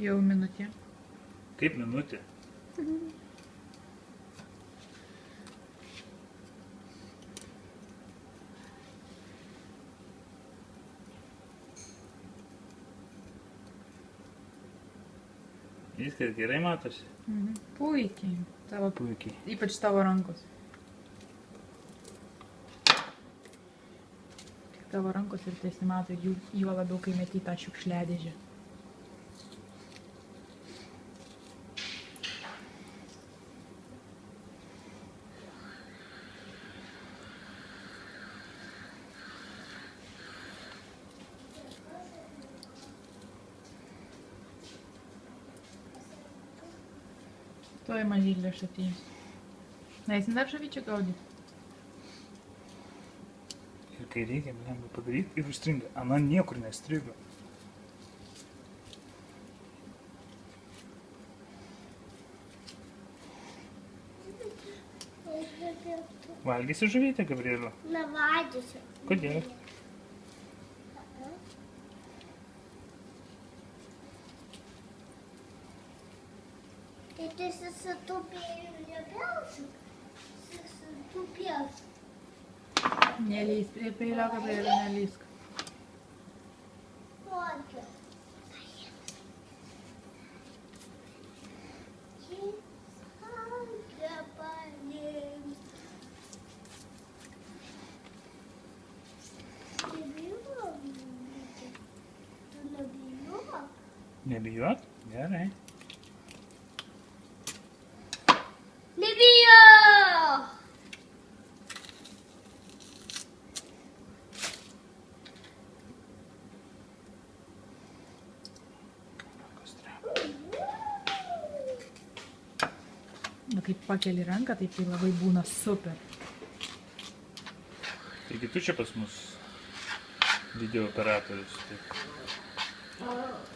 Jau minutė. Kaip minutė? Viskas gerai matosi? Puikiai. Tavo, Puikiai. ypač tavo rankos. Tik tavo rankos ir tesimato, juo labiau, kai meti tą šiukšliadėžę. Tuoj mažylė šatys. Eisim dar žavyčią gaudyti. Ir kai reikia, lengva padaryti ir užstringa. Ana niekur nestrigo. Valgysi žuvytę, Gabrieliu? Nevalgysiu. Kodėl? Tai susitupėjau nebelsiu. Susitupėjau. Nelys prie peilio, Gabrieliu, nelysk. Kokia? Saulė palims. Nebijok. Tu nebijok. Nebijot? Gerai. Nebijok! Na, kaip pakeli ranką, taip tai labai būna super. Taigi tu čia pas mus video operatorius. Taip.